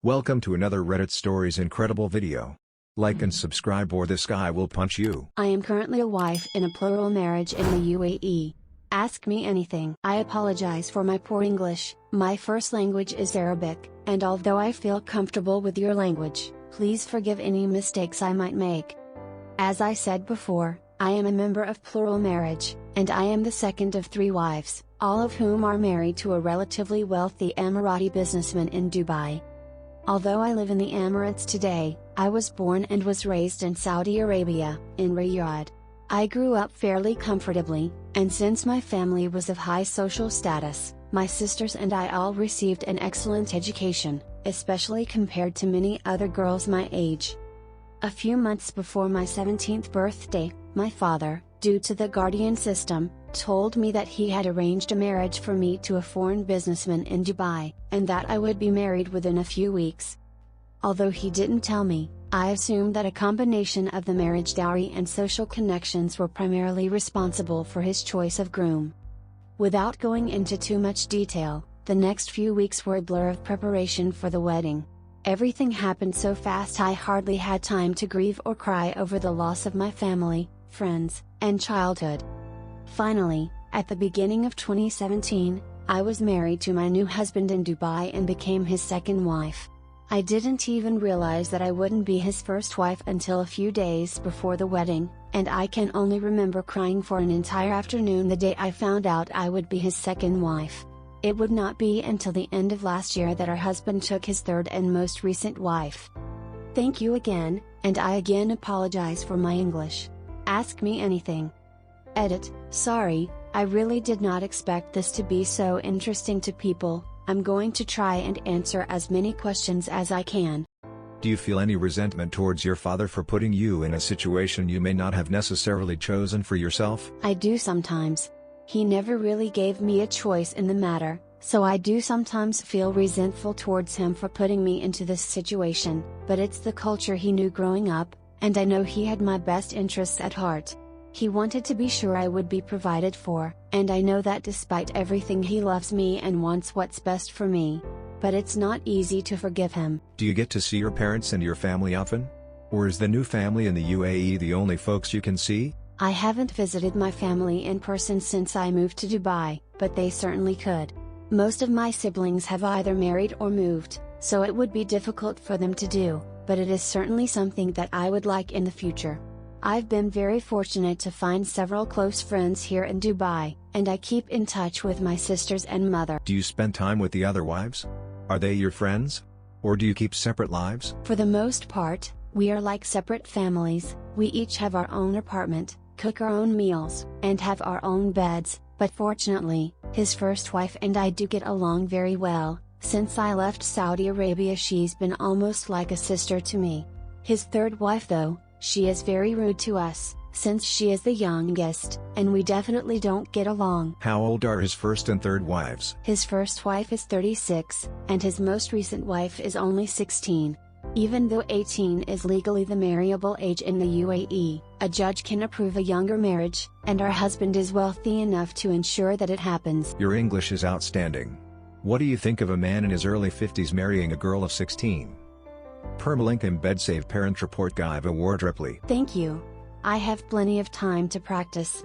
Welcome to another Reddit Stories incredible video. Like and subscribe or this guy will punch you. I am currently a wife in a plural marriage in the UAE. Ask me anything. I apologize for my poor English. My first language is Arabic, and although I feel comfortable with your language, please forgive any mistakes I might make. As I said before, I am a member of plural marriage, and I am the second of 3 wives, all of whom are married to a relatively wealthy Emirati businessman in Dubai. Although I live in the Emirates today, I was born and was raised in Saudi Arabia, in Riyadh. I grew up fairly comfortably, and since my family was of high social status, my sisters and I all received an excellent education, especially compared to many other girls my age. A few months before my 17th birthday, my father, due to the guardian system, told me that he had arranged a marriage for me to a foreign businessman in Dubai, and that I would be married within a few weeks. Although he didn't tell me, I assumed that a combination of the marriage dowry and social connections were primarily responsible for his choice of groom. Without going into too much detail, the next few weeks were a blur of preparation for the wedding. Everything happened so fast I hardly had time to grieve or cry over the loss of my family, friends, and childhood. Finally, at the beginning of 2017, I was married to my new husband in Dubai and became his second wife. I didn't even realize that I wouldn't be his first wife until a few days before the wedding, and I can only remember crying for an entire afternoon the day I found out I would be his second wife. It would not be until the end of last year that our husband took his third and most recent wife. Thank you again, and I again apologize for my English. Ask me anything. Edit. Sorry, I really did not expect this to be so interesting to people. I'm going to try and answer as many questions as I can. Do you feel any resentment towards your father for putting you in a situation you may not have necessarily chosen for yourself? I do sometimes. He never really gave me a choice in the matter, so I do sometimes feel resentful towards him for putting me into this situation, but it's the culture he knew growing up, and I know he had my best interests at heart. He wanted to be sure I would be provided for, and I know that despite everything he loves me and wants what's best for me. But it's not easy to forgive him. Do you get to see your parents and your family often? Or is the new family in the UAE the only folks you can see? I haven't visited my family in person since I moved to Dubai, but they certainly could. Most of my siblings have either married or moved, so it would be difficult for them to do, but it is certainly something that I would like in the future. I've been very fortunate to find several close friends here in Dubai, and I keep in touch with my sisters and mother. Do you spend time with the other wives? Are they your friends? Or do you keep separate lives? For the most part, we are like separate families. We each have our own apartment, cook our own meals, and have our own beds, but fortunately, his first wife and I do get along very well. Since I left Saudi Arabia, she's been almost like a sister to me. His third wife though, she is very rude to us, since she is the youngest, and we definitely don't get along. How old are his first and third wives? His first wife is 36, and his most recent wife is only 16. Even though 18 is legally the marriable age in the UAE, a judge can approve a younger marriage, and our husband is wealthy enough to ensure that it happens. Your English is outstanding. What do you think of a man in his early 50s marrying a girl of 16? Permalink embed save parent report Guy award reply. Thank you. I have plenty of time to practice.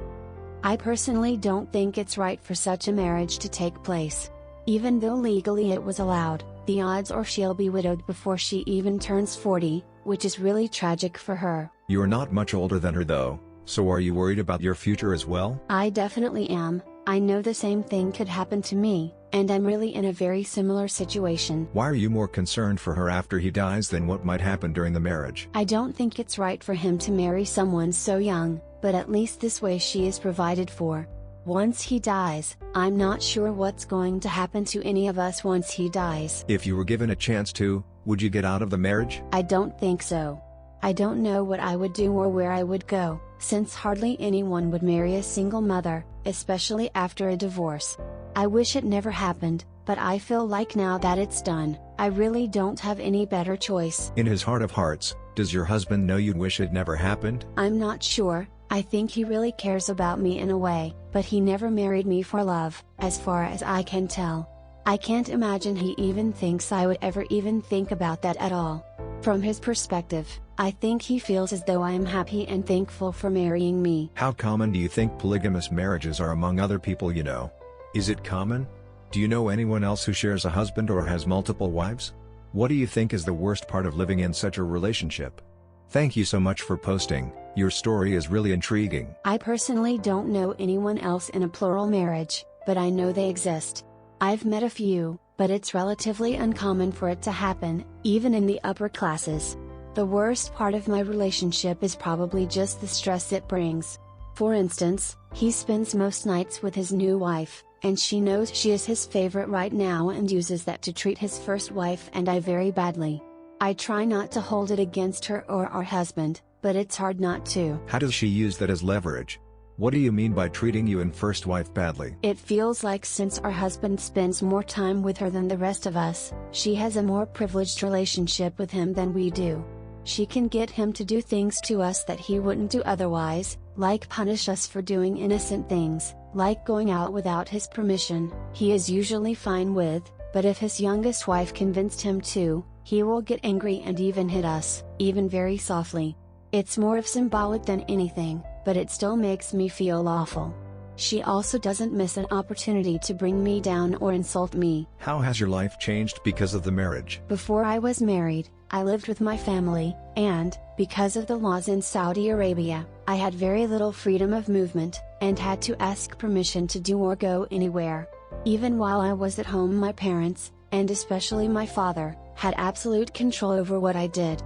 I personally don't think it's right for such a marriage to take place. Even though legally it was allowed, the odds are she'll be widowed before she even turns 40, which is really tragic for her. You're not much older than her though, so are you worried about your future as well? I definitely am. I know the same thing could happen to me, and I'm really in a very similar situation. Why are you more concerned for her after he dies than what might happen during the marriage? I don't think it's right for him to marry someone so young, but at least this way she is provided for. Once he dies, I'm not sure what's going to happen to any of us once he dies. If you were given a chance to, would you get out of the marriage? I don't think so. I don't know what I would do or where I would go, since hardly anyone would marry a single mother, especially after a divorce. I wish it never happened, but I feel like now that it's done, I really don't have any better choice. In his heart of hearts, does your husband know you'd wish it never happened? I'm not sure. I think he really cares about me in a way, but he never married me for love, as far as I can tell. I can't imagine he even thinks I would ever even think about that at all. From his perspective, I think he feels as though I am happy and thankful for marrying me. How common do you think polygamous marriages are among other people you know? Is it common? Do you know anyone else who shares a husband or has multiple wives? What do you think is the worst part of living in such a relationship? Thank you so much for posting. Your story is really intriguing. I personally don't know anyone else in a plural marriage, but I know they exist. I've met a few, but it's relatively uncommon for it to happen, even in the upper classes. The worst part of my relationship is probably just the stress it brings. For instance, he spends most nights with his new wife, and she knows she is his favorite right now and uses that to treat his first wife and I very badly. I try not to hold it against her or our husband, but it's hard not to. How does she use that as leverage? What do you mean by treating you and first wife badly? It feels like since our husband spends more time with her than the rest of us, she has a more privileged relationship with him than we do. She can get him to do things to us that he wouldn't do otherwise, like punish us for doing innocent things, like going out without his permission. He is usually fine with, but if his youngest wife convinced him to, he will get angry and even hit us, even very softly. It's more of symbolic than anything, but it still makes me feel awful. She also doesn't miss an opportunity to bring me down or insult me. How has your life changed because of the marriage? Before I was married, I lived with my family, and, because of the laws in Saudi Arabia, I had very little freedom of movement, and had to ask permission to do or go anywhere. Even while I was at home, my parents, and especially my father, had absolute control over what I did.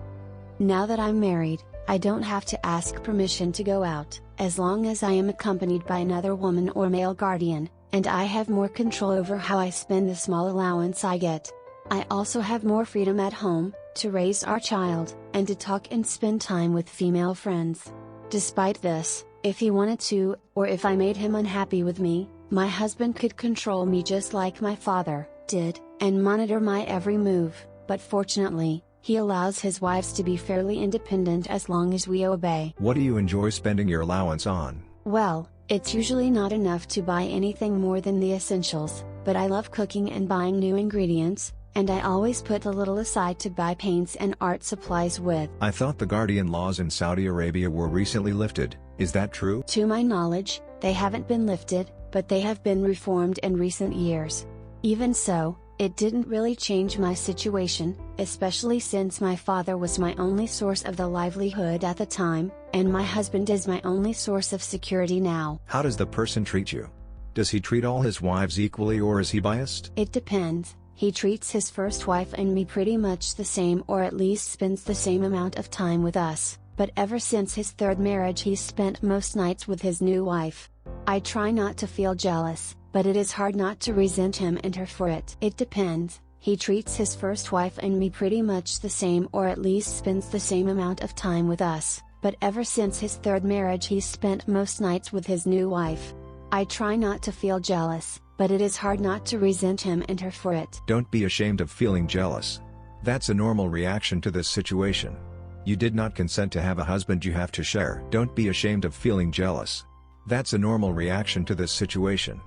Now that I'm married, I don't have to ask permission to go out, as long as I am accompanied by another woman or male guardian, and I have more control over how I spend the small allowance I get. I also have more freedom at home, to raise our child, and to talk and spend time with female friends. Despite this, if he wanted to, or if I made him unhappy with me, my husband could control me just like my father did, and monitor my every move, but fortunately, he allows his wives to be fairly independent as long as we obey. What do you enjoy spending your allowance on? Well, it's usually not enough to buy anything more than the essentials, but I love cooking and buying new ingredients, and I always put a little aside to buy paints and art supplies with. I thought the guardian laws in Saudi Arabia were recently lifted. Is that true? To my knowledge, they haven't been lifted, but they have been reformed in recent years. Even so, it didn't really change my situation, especially since my father was my only source of the livelihood at the time, and my husband is my only source of security now. How does the person treat you? Does he treat all his wives equally or is he biased? It depends. He treats his first wife and me pretty much the same, or at least spends the same amount of time with us, but ever since his third marriage he's spent most nights with his new wife. I try not to feel jealous, but it is hard not to resent him and her for it. It depends. He treats his first wife and me pretty much the same, or at least spends the same amount of time with us, but ever since his third marriage he's spent most nights with his new wife. I try not to feel jealous, but it is hard not to resent him and her for it. Don't be ashamed of feeling jealous. That's a normal reaction to this situation. You did not consent to have a husband you have to share. Don't be ashamed of feeling jealous. That's a normal reaction to this situation.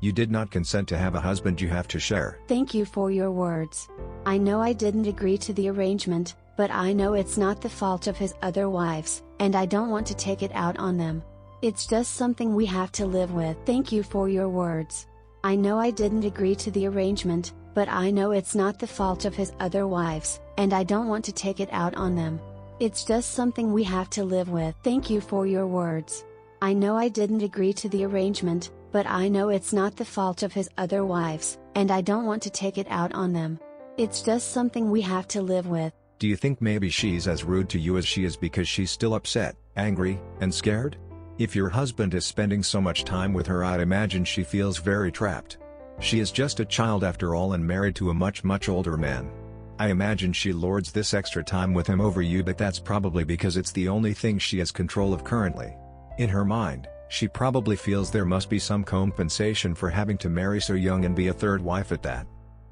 You did not consent to have a husband you have to share. Thank you for your words. I know I didn't agree to the arrangement, but I know it's not the fault of his other wives, and I don't want to take it out on them. It's just something we have to live with. Thank you for your words. I know I didn't agree to the arrangement, but I know it's not the fault of his other wives, and I don't want to take it out on them. It's just something we have to live with. Thank you for your words. I know I didn't agree to the arrangement, but I know it's not the fault of his other wives, and I don't want to take it out on them. It's just something we have to live with. Do you think maybe she's as rude to you as she is because she's still upset, angry, and scared? If your husband is spending so much time with her, I'd imagine she feels very trapped. She is just a child after all and married to a much older man. I imagine she lords this extra time with him over you, but that's probably because it's the only thing she has control of currently. In her mind, she probably feels there must be some compensation for having to marry so young and be a third wife at that.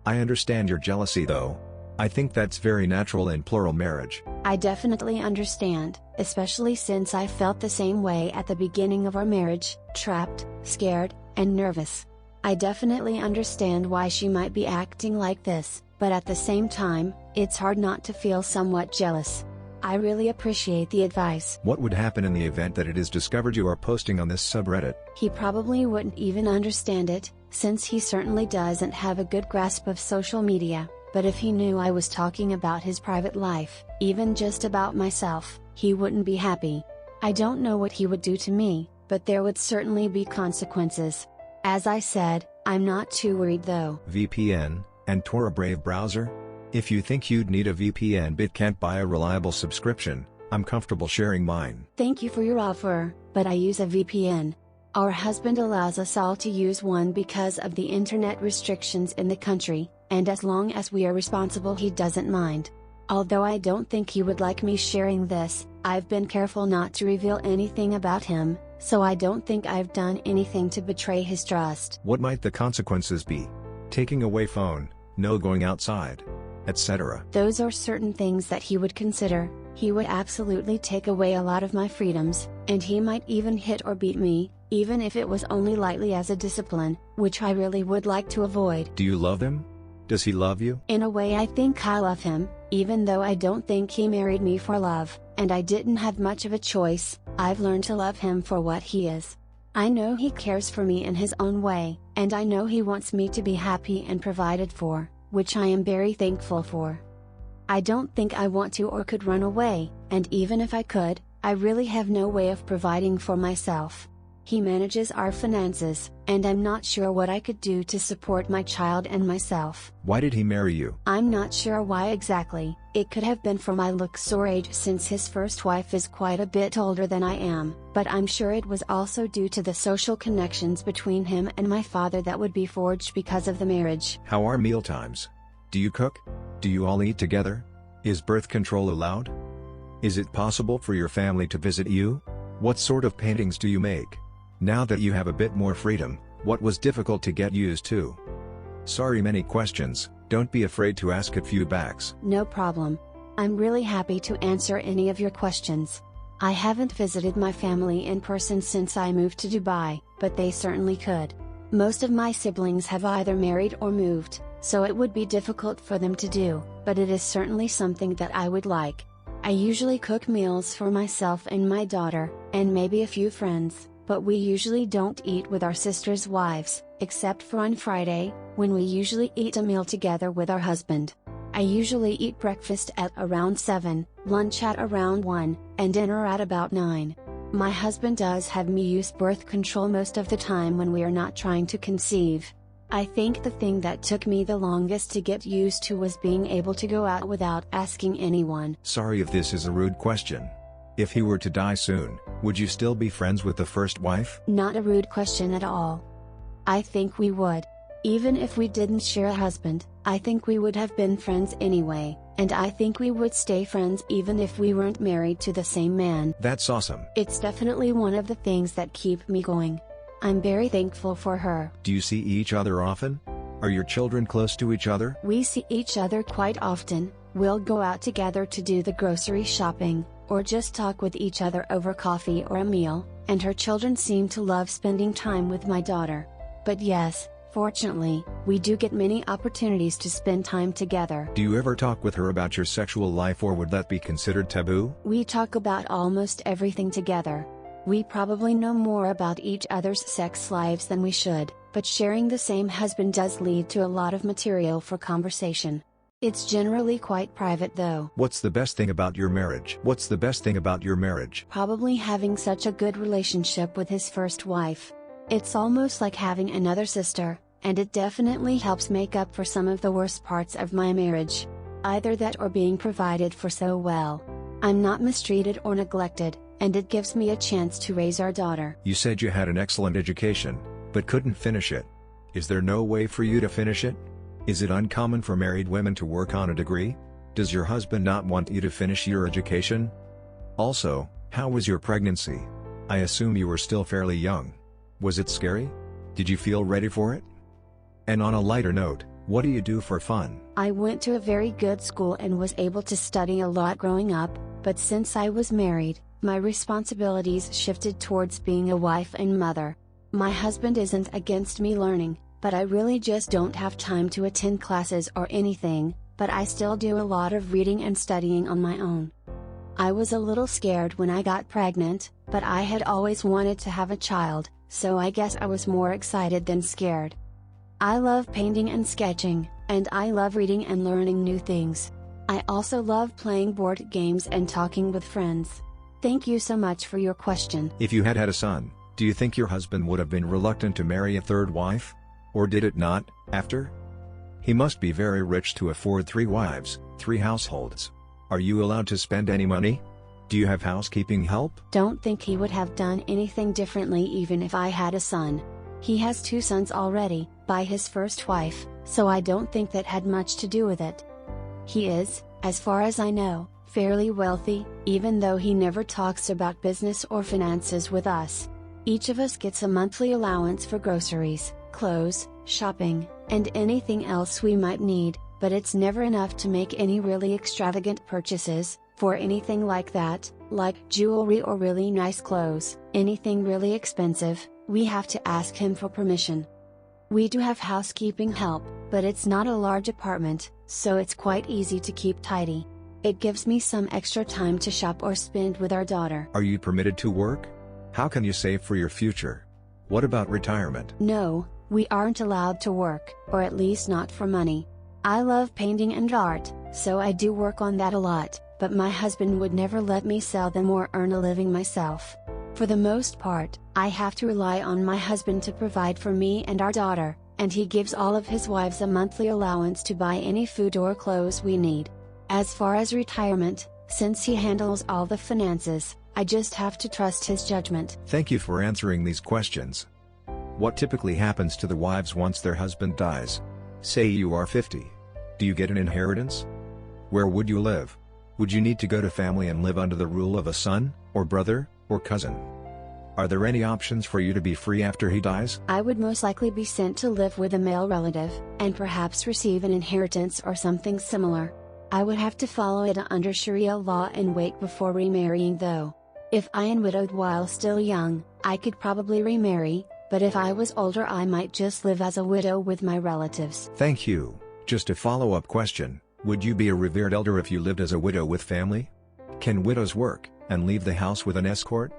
I understand your jealousy though. I think that's very natural in plural marriage. I definitely understand, especially since I felt the same way at the beginning of our marriage, trapped, scared, and nervous. I definitely understand why she might be acting like this, but at the same time, it's hard not to feel somewhat jealous. I really appreciate the advice. What would happen in the event that it is discovered you are posting on this subreddit? He probably wouldn't even understand it, since he certainly doesn't have a good grasp of social media, but if he knew I was talking about his private life, even just about myself, he wouldn't be happy. I don't know what he would do to me, but there would certainly be consequences. As I said, I'm not too worried though. VPN, and Tor a Brave browser? If you think you'd need a VPN but can't buy a reliable subscription, I'm comfortable sharing mine. Thank you for your offer, but I use a VPN. Our husband allows us all to use one because of the internet restrictions in the country, and as long as we are responsible he doesn't mind. Although I don't think he would like me sharing this, I've been careful not to reveal anything about him, so I don't think I've done anything to betray his trust. What might the consequences be? Taking away phone, no going outside, etc. Those are certain things that he would consider. He would absolutely take away a lot of my freedoms, and he might even hit or beat me, even if it was only lightly as a discipline, which I really would like to avoid. Do you love him? Does he love you? In a way I think I love him, even though I don't think he married me for love, and I didn't have much of a choice. I've learned to love him for what he is. I know he cares for me in his own way, and I know he wants me to be happy and provided for, which I am very thankful for. I don't think I want to or could run away, and even if I could, I really have no way of providing for myself. He manages our finances, and I'm not sure what I could do to support my child and myself. Why did he marry you? I'm not sure why exactly. It could have been for my looks or age since his first wife is quite a bit older than I am, but I'm sure it was also due to the social connections between him and my father that would be forged because of the marriage. How are mealtimes? Do you cook? Do you all eat together? Is birth control allowed? Is it possible for your family to visit you? What sort of paintings do you make? Now that you have a bit more freedom, what was difficult to get used to? Sorry, many questions, don't be afraid to ask a few backs. No problem. I'm really happy to answer any of your questions. I haven't visited my family in person since I moved to Dubai, but they certainly could. Most of my siblings have either married or moved, so it would be difficult for them to do, but it is certainly something that I would like. I usually cook meals for myself and my daughter, and maybe a few friends, but we usually don't eat with our sisters' wives, except for on Friday, when we usually eat a meal together with our husband. I usually eat breakfast at around 7, lunch at around 1, and dinner at about 9. My husband does have me use birth control most of the time when we are not trying to conceive. I think the thing that took me the longest to get used to was being able to go out without asking anyone. Sorry if this is a rude question. If he were to die soon, would you still be friends with the first wife? Not a rude question at all. I think we would. Even if we didn't share a husband, I think we would have been friends anyway, and I think we would stay friends even if we weren't married to the same man. That's awesome. It's definitely one of the things that keep me going. I'm very thankful for her. Do you see each other often? Are your children close to each other? We see each other quite often. We'll go out together to do the grocery shopping, or just talk with each other over coffee or a meal, and her children seem to love spending time with my daughter. But yes, fortunately, we do get many opportunities to spend time together. Do you ever talk with her about your sexual life, or would that be considered taboo? We talk about almost everything together. We probably know more about each other's sex lives than we should, but sharing the same husband does lead to a lot of material for conversation. It's generally quite private though. What's the best thing about your marriage? What's the best thing about your marriage? Probably having such a good relationship with his first wife. It's almost like having another sister, and it definitely helps make up for some of the worst parts of my marriage. Either that or being provided for so well. I'm not mistreated or neglected, and it gives me a chance to raise our daughter. You said you had an excellent education, but couldn't finish it. Is there no way for you to finish it? Is it uncommon for married women to work on a degree? Does your husband not want you to finish your education? Also, how was your pregnancy? I assume you were still fairly young. Was it scary? Did you feel ready for it? And on a lighter note, what do you do for fun? I went to a very good school and was able to study a lot growing up, but since I was married, my responsibilities shifted towards being a wife and mother. My husband isn't against me learning, but I really just don't have time to attend classes or anything, but I still do a lot of reading and studying on my own. I was a little scared when I got pregnant, but I had always wanted to have a child, so I guess I was more excited than scared. I love painting and sketching, and I love reading and learning new things. I also love playing board games and talking with friends. Thank you so much for your question. If you had had a son, do you think your husband would have been reluctant to marry a third wife? Or did it not, after? He must be very rich to afford 3 wives, 3 households. Are you allowed to spend any money? Do you have housekeeping help? Don't think he would have done anything differently even if I had a son. He has 2 sons already, by his first wife, so I don't think that had much to do with it. He is, as far as I know, fairly wealthy, even though he never talks about business or finances with us. Each of us gets a monthly allowance for groceries, clothes, shopping, and anything else we might need, but it's never enough to make any really extravagant purchases. For anything like that, like jewelry or really nice clothes, anything really expensive, we have to ask him for permission. We do have housekeeping help, but it's not a large apartment, so it's quite easy to keep tidy. It gives me some extra time to shop or spend with our daughter. Are you permitted to work? How can you save for your future? What about retirement? No, we aren't allowed to work, or at least not for money. I love painting and art, so I do work on that a lot, but my husband would never let me sell them or earn a living myself. For the most part, I have to rely on my husband to provide for me and our daughter, and he gives all of his wives a monthly allowance to buy any food or clothes we need. As far as retirement, since he handles all the finances, I just have to trust his judgment. Thank you for answering these questions. What typically happens to the wives once their husband dies? Say you are 50. Do you get an inheritance? Where would you live? Would you need to go to family and live under the rule of a son, or brother, or cousin? Are there any options for you to be free after he dies? I would most likely be sent to live with a male relative, and perhaps receive an inheritance or something similar. I would have to follow it under Sharia law and wait before remarrying though. If I am widowed while still young, I could probably remarry, but if I was older I might just live as a widow with my relatives. Thank you. Just a follow-up question. Would you be a revered elder if you lived as a widow with family? Can widows work, and leave the house with an escort?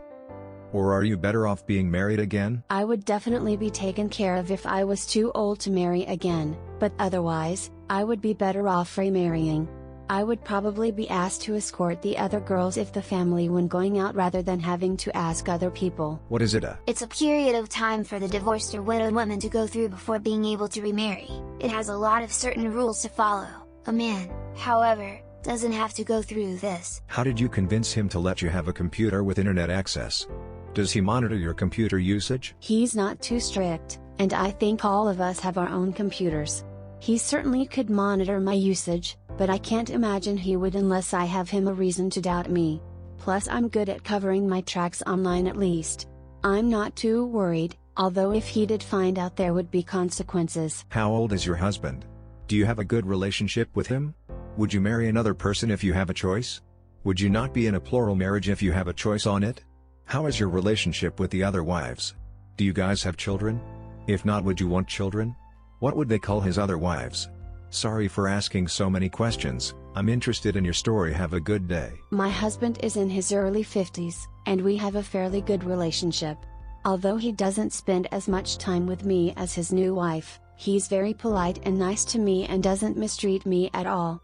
Or are you better off being married again? I would definitely be taken care of if I was too old to marry again, but otherwise, I would be better off remarrying. I would probably be asked to escort the other girls if the family when going out rather than having to ask other people. What is it? It's a period of time for the divorced or widowed woman to go through before being able to remarry. It has a lot of certain rules to follow. A man, however, doesn't have to go through this. How did you convince him to let you have a computer with internet access? Does he monitor your computer usage? He's not too strict, and I think all of us have our own computers. He certainly could monitor my usage, but I can't imagine he would unless I have him a reason to doubt me. Plus I'm good at covering my tracks online at least. I'm not too worried, although if he did find out there would be consequences. How old is your husband? Do you have a good relationship with him? Would you marry another person if you have a choice? Would you not be in a plural marriage if you have a choice on it? How is your relationship with the other wives? Do you guys have children? If not, would you want children? What would they call his other wives? Sorry for asking so many questions, I'm interested in your story. Have a good day. My husband is in his early 50s, and we have a fairly good relationship. Although he doesn't spend as much time with me as his new wife, he's very polite and nice to me and doesn't mistreat me at all.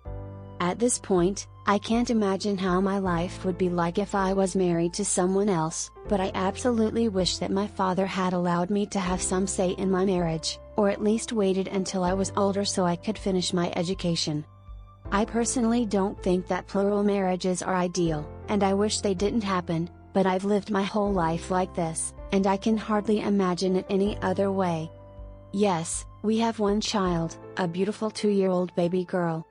At this point, I can't imagine how my life would be like if I was married to someone else, but I absolutely wish that my father had allowed me to have some say in my marriage, or at least waited until I was older so I could finish my education. I personally don't think that plural marriages are ideal, and I wish they didn't happen, but I've lived my whole life like this, and I can hardly imagine it any other way. Yes, we have one child, a beautiful 2-year-old baby girl.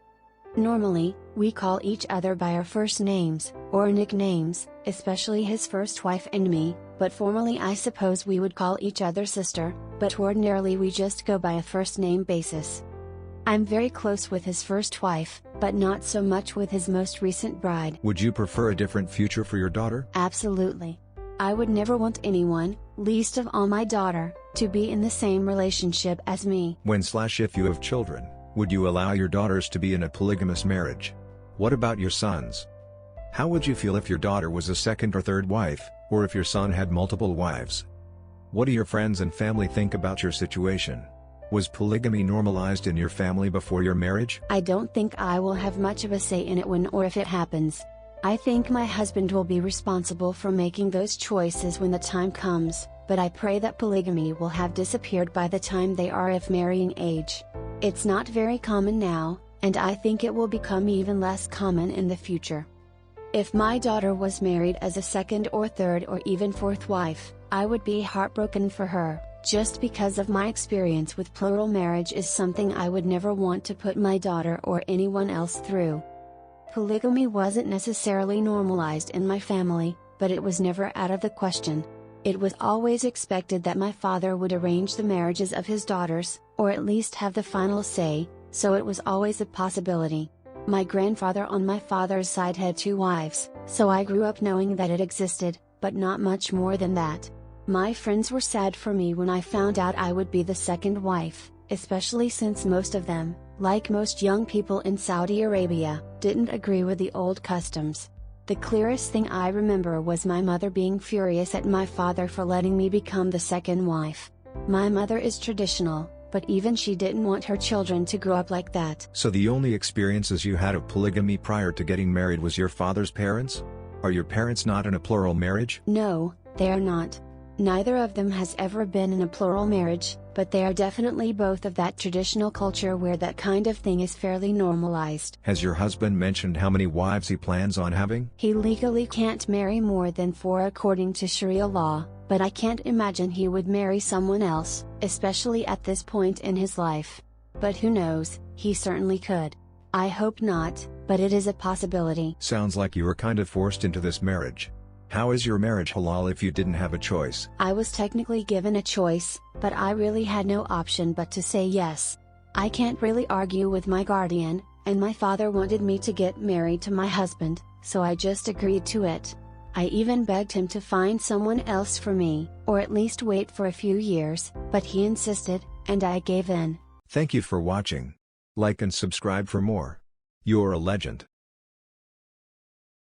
Normally, we call each other by our first names, or nicknames, especially his first wife and me, but formally I suppose we would call each other sister, but ordinarily we just go by a first name basis. I'm very close with his first wife, but not so much with his most recent bride. Would you prefer a different future for your daughter? Absolutely. I would never want anyone, least of all my daughter, to be in the same relationship as me. If you have children, would you allow your daughters to be in a polygamous marriage? What about your sons? How would you feel if your daughter was a second or third wife, or if your son had multiple wives? What do your friends and family think about your situation? Was polygamy normalized in your family before your marriage? I don't think I will have much of a say in it when or if it happens. I think my husband will be responsible for making those choices when the time comes, but I pray that polygamy will have disappeared by the time they are of marrying age. It's not very common now, and I think it will become even less common in the future. If my daughter was married as a second or third or even fourth wife, I would be heartbroken for her, just because of my experience with plural marriage is something I would never want to put my daughter or anyone else through. Polygamy wasn't necessarily normalized in my family, but it was never out of the question. It was always expected that my father would arrange the marriages of his daughters, or at least have the final say, so it was always a possibility. My grandfather on my father's side had 2 wives, so I grew up knowing that it existed, but not much more than that. My friends were sad for me when I found out I would be the second wife, especially since most of them, like most young people in Saudi Arabia, didn't agree with the old customs. The clearest thing I remember was my mother being furious at my father for letting me become the second wife. My mother is traditional, but even she didn't want her children to grow up like that. So the only experiences you had of polygamy prior to getting married was your father's parents? Are your parents not in a plural marriage? No, they are not. Neither of them has ever been in a plural marriage, but they are definitely both of that traditional culture where that kind of thing is fairly normalized. Has your husband mentioned how many wives he plans on having? He legally can't marry more than 4 according to Sharia law, but I can't imagine he would marry someone else, especially at this point in his life. But who knows, he certainly could. I hope not, but it is a possibility. Sounds like you were kind of forced into this marriage. How is your marriage halal if you didn't have a choice? I was technically given a choice, but I really had no option but to say yes. I can't really argue with my guardian, and my father wanted me to get married to my husband, so I just agreed to it. I even begged him to find someone else for me, or at least wait for a few years, but he insisted, and I gave in. Thank you for watching. Like and subscribe for more. You're a legend.